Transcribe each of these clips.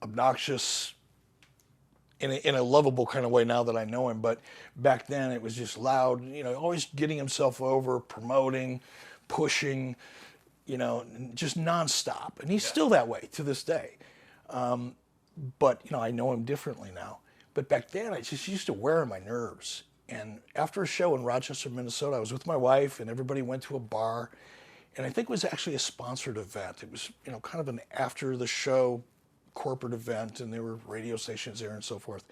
obnoxious in a lovable kind of way now that I know him. But back then it was just loud, always getting himself over, promoting, pushing, just nonstop. And he's still that way to this day. But, I know him differently now. But back then, I just used to wear on my nerves. And after a show in Rochester, Minnesota, I was with my wife, and everybody went to a bar. And I think it was actually a sponsored event. It was, kind of an after-the-show corporate event, and there were radio stations there and so forth.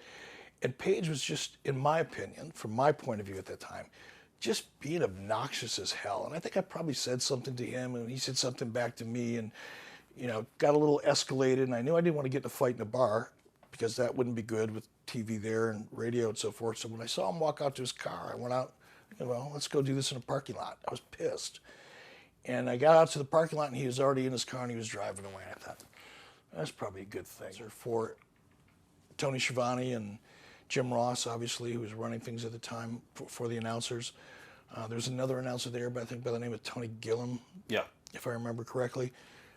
And Paige was just, in my opinion, from my point of view at that time, just being obnoxious as hell. And I think I probably said something to him, and he said something back to me, and got a little escalated, and I knew I didn't want to get in a fight in a bar because that wouldn't be good with TV there and radio and so forth. So when I saw him walk out to his car, I went out, well, let's go do this in a parking lot. I was pissed. And I got out to the parking lot, and he was already in his car, and he was driving away. I thought, that's probably a good thing. For Tony Schiavone and Jim Ross, obviously, who was running things at the time for the announcers. There's another announcer there, but I think by the name of Tony Gillum, if I remember correctly.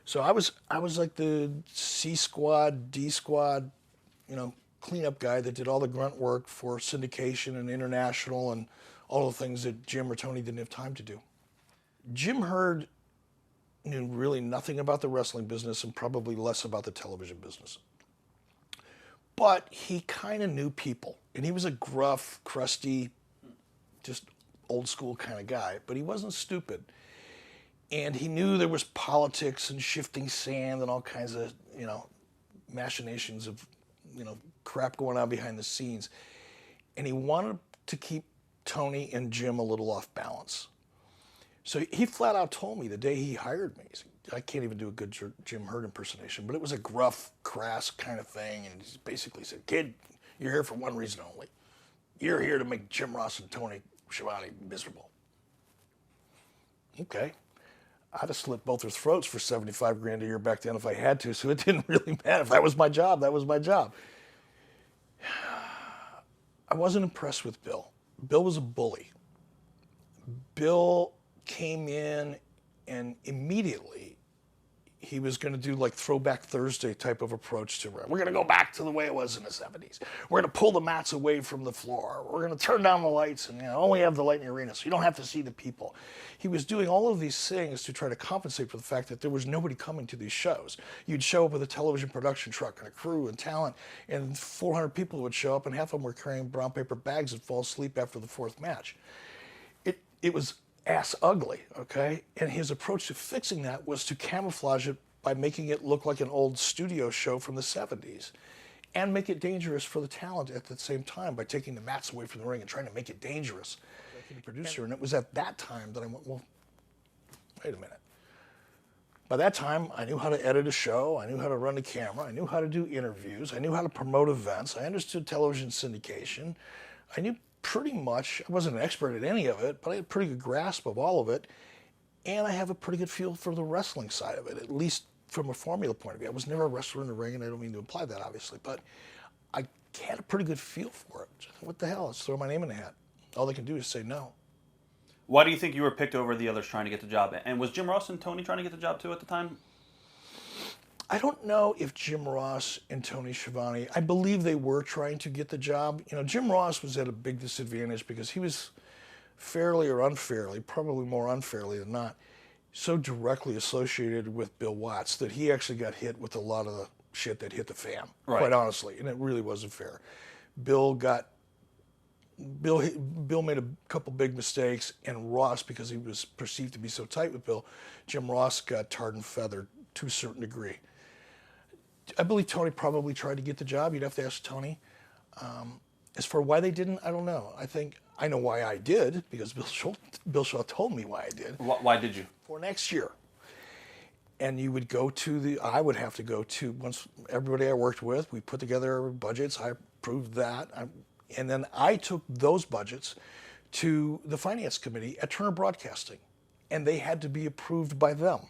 So I was like the C squad, D squad, cleanup guy that did all the grunt work for syndication and international and all the things that Jim or Tony didn't have time to do. Jim Herd knew really nothing about the wrestling business and probably less about the television business. But he kind of knew people, and he was a gruff, crusty, just old school kind of guy, but he wasn't stupid. And he knew there was politics and shifting sand and all kinds of, machinations of, crap going on behind the scenes. And he wanted to keep Tony and Jim a little off balance. So he flat out told me the day he hired me, he said, I can't even do a good Jim Herd impersonation, but it was a gruff, crass kind of thing. And he basically said, kid, you're here for one reason only. You're here to make Jim Ross and Tony Schiavone miserable. Okay. I'd have slit both their throats for $75,000 a year back then if I had to, so it didn't really matter. If that was my job, that was my job. I wasn't impressed with Bill. Bill was a bully. Bill came in and immediately he was going to do like Throwback Thursday type of approach to it. We're going to go back to the way it was in the 70s. We're going to pull the mats away from the floor. We're going to turn down the lights and only have the light in the arena so you don't have to see the people. He was doing all of these things to try to compensate for the fact that there was nobody coming to these shows. You'd show up with a television production truck and a crew and talent, and 400 people would show up, and half of them were carrying brown paper bags and fall asleep after the fourth match. It was ass ugly, okay? And his approach to fixing that was to camouflage it by making it look like an old studio show from the 70s and make it dangerous for the talent at the same time by taking the mats away from the ring and trying to make it dangerous. Like the producer, and it was at that time that I went, well, wait a minute. By that time, I knew how to edit a show, I knew how to run the camera, I knew how to do interviews, I knew how to promote events, I understood television syndication, I knew pretty much, I wasn't an expert at any of it, but I had a pretty good grasp of all of it, and I have a pretty good feel for the wrestling side of it, at least from a formula point of view. I was never a wrestler in the ring, and I don't mean to imply that, obviously, but I had a pretty good feel for it. What the hell, let's throw my name in the hat. All they can do is say no. Why do you think you were picked over the others trying to get the job? And was Jim Ross and Tony trying to get the job too at the time? I don't know if Jim Ross and Tony Schiavone, I believe they were trying to get the job. Jim Ross was at a big disadvantage because he was fairly or unfairly, probably more unfairly than not, so directly associated with Bill Watts that he actually got hit with a lot of the shit that hit the fan, quite honestly, and it really wasn't fair. Bill made a couple big mistakes, and Ross, because he was perceived to be so tight with Bill, Jim Ross got tarred and feathered to a certain degree. I believe Tony probably tried to get the job. You'd have to ask Tony. As for why they didn't, I don't know. I know why I did, because Bill Shaw told me why I did. Why did you? For next year. And you would go to I would have to go to, once everybody I worked with, we put together budgets, I approved that, and then I took those budgets to the finance committee at Turner Broadcasting, and they had to be approved by them.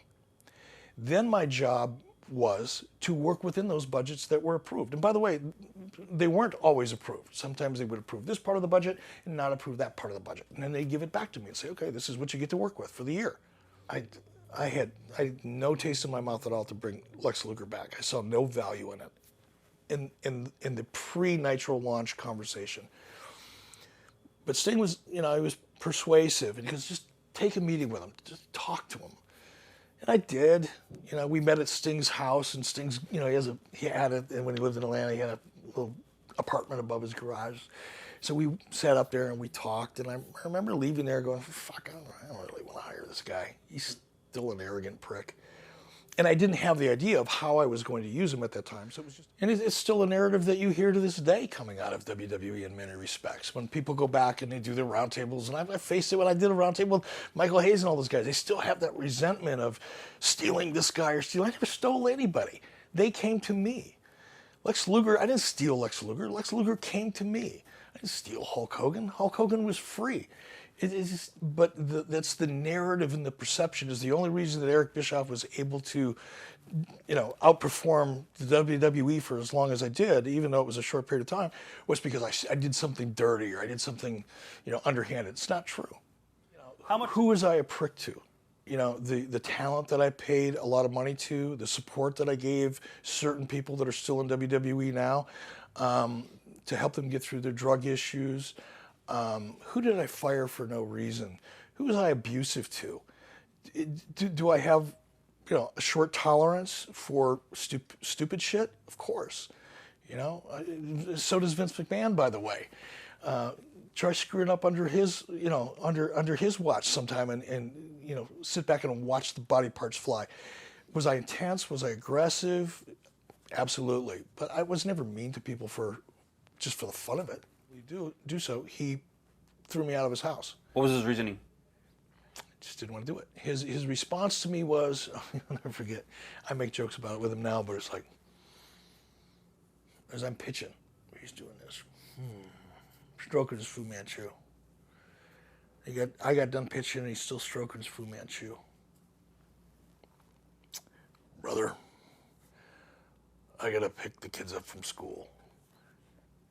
Then my job was to work within those budgets that were approved. And by the way, they weren't always approved. Sometimes they would approve this part of the budget and not approve that part of the budget. And then they'd give it back to me and say, okay, this is what you get to work with for the year. I had no taste in my mouth at all to bring Lex Luger back. I saw no value in it. in the pre-Nitro launch conversation. But Sting was, he was persuasive, and he goes, just take a meeting with him, just talk to him. And I did. We met at Sting's house, and Sting's, he had it, and when he lived in Atlanta, he had a little apartment above his garage. So we sat up there and we talked, and I remember leaving there going, fuck, I don't really want to hire this guy. He's still an arrogant prick. And I didn't have the idea of how I was going to use him at that time. So it was just, and it's still a narrative that you hear to this day coming out of WWE in many respects. When people go back and they do their roundtables, and I faced it when I did a roundtable with Michael Hayes and all those guys, they still have that resentment of stealing this guy or stealing. I never stole anybody. They came to me. Lex Luger, I didn't steal Lex Luger. Lex Luger came to me. I didn't steal Hulk Hogan. Hulk Hogan was free. That's the narrative and the perception is the only reason that Eric Bischoff was able to, outperform the WWE for as long as I did, even though it was a short period of time, was because I did something dirty or I did something, underhanded. It's not true. Who was I a prick to? The talent that I paid a lot of money to, the support that I gave certain people that are still in WWE now, to help them get through their drug issues. Who did I fire for no reason? Who was I abusive to? Do I have, a short tolerance for stupid shit? Of course. So does Vince McMahon, by the way. Try screwing up under his, under his watch sometime and sit back and watch the body parts fly. Was I intense? Was I aggressive? Absolutely. But I was never mean to people just for the fun of it. Do so, he threw me out of his house. What was his reasoning? Just didn't want to do it. His response to me was, I'll never forget, I make jokes about it with him now, but it's like, as I'm pitching, he's doing this, stroking his Fu Manchu. I got done pitching and he's still stroking his Fu Manchu. Brother, I gotta pick the kids up from school.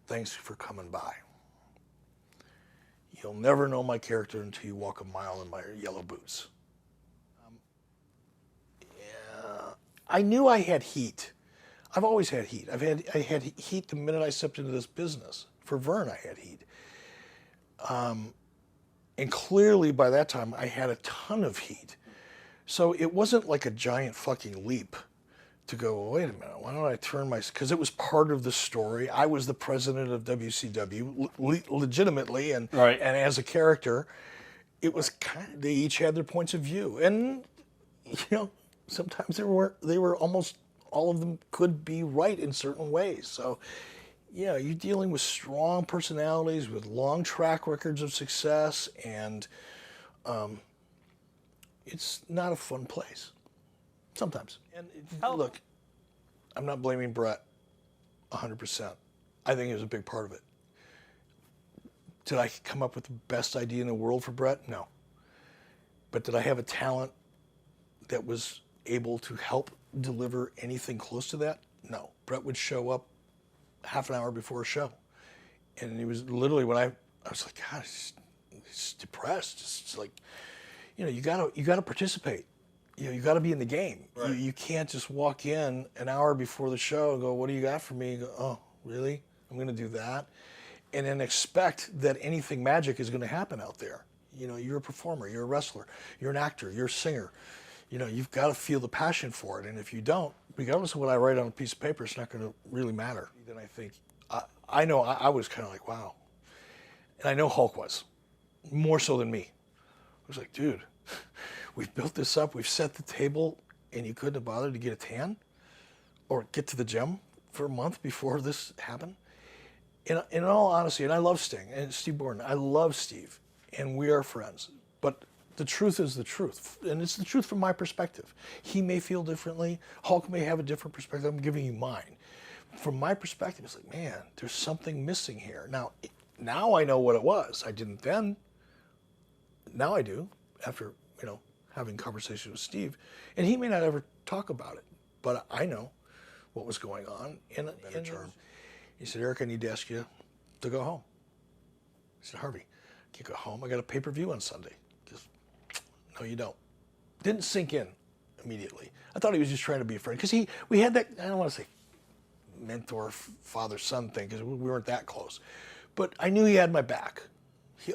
Thanks for coming by. You'll never know my character until you walk a mile in my yellow boots. I knew I had heat. I've always had heat. I had heat the minute I stepped into this business. For Vern, I had heat. And clearly by that time, I had a ton of heat. So it wasn't like a giant fucking leap to go, well, wait a minute, why don't I turn because it was part of the story. I was the president of WCW, legitimately, and right. And as a character, it was they each had their points of view. And, sometimes they were almost, all of them could be right in certain ways. So, you're dealing with strong personalities with long track records of success, and it's not a fun place. Sometimes. And look, I'm not blaming Brett 100%. I think he was a big part of it. Did I come up with the best idea in the world for Brett? No. But did I have a talent that was able to help deliver anything close to that? No. Brett would show up half an hour before a show. And he was literally, when I was like, God, he's depressed. It's like, you gotta participate. You got to be in the game. Right. You can't just walk in an hour before the show and go, what do you got for me? And go, oh, really? I'm going to do that? And then expect that anything magic is going to happen out there. You're a performer, you're a wrestler, you're an actor, you're a singer. You've got to feel the passion for it. And if you don't, regardless of what I write on a piece of paper, it's not going to really matter. Then I think, I know I was kind of like, wow. And I know Hulk was, more so than me. I was like, dude, we've built this up, we've set the table, and you couldn't have bothered to get a tan or get to the gym for a month before this happened? In all honesty, and I love Sting and Steve Borden, I love Steve, and we are friends. But the truth is the truth, and it's the truth from my perspective. He may feel differently, Hulk may have a different perspective, I'm giving you mine. From my perspective, it's like, man, there's something missing here. Now I know what it was. I didn't then. Now I do, after, having conversations with Steve. And he may not ever talk about it, but I know what was going on. And he said, Eric, I need to ask you to go home. I said, Harvey, I can't go home. I got a pay-per-view on Sunday. Just, no, you don't. Didn't sink in immediately. I thought he was just trying to be a friend. Because we had that, I don't want to say mentor, father-son thing, because we weren't that close. But I knew he had my back.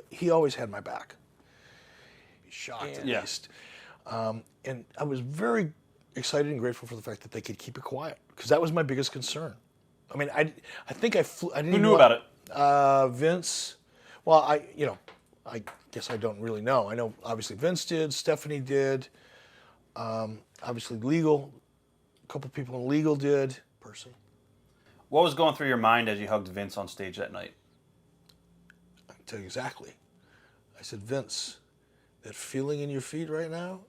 He always had my back. Shocked, at Yeah. least. And I was very excited and grateful for the fact that they could keep it quiet, because that was my biggest concern. I mean, I think I flew. I didn't Who even knew about it? Vince. Well, I guess I don't really know. I know obviously Vince did, Stephanie did, obviously legal. A couple people in legal did. Person. What was going through your mind as you hugged Vince on stage that night? I can tell you exactly. I said, Vince, that feeling in your feet right now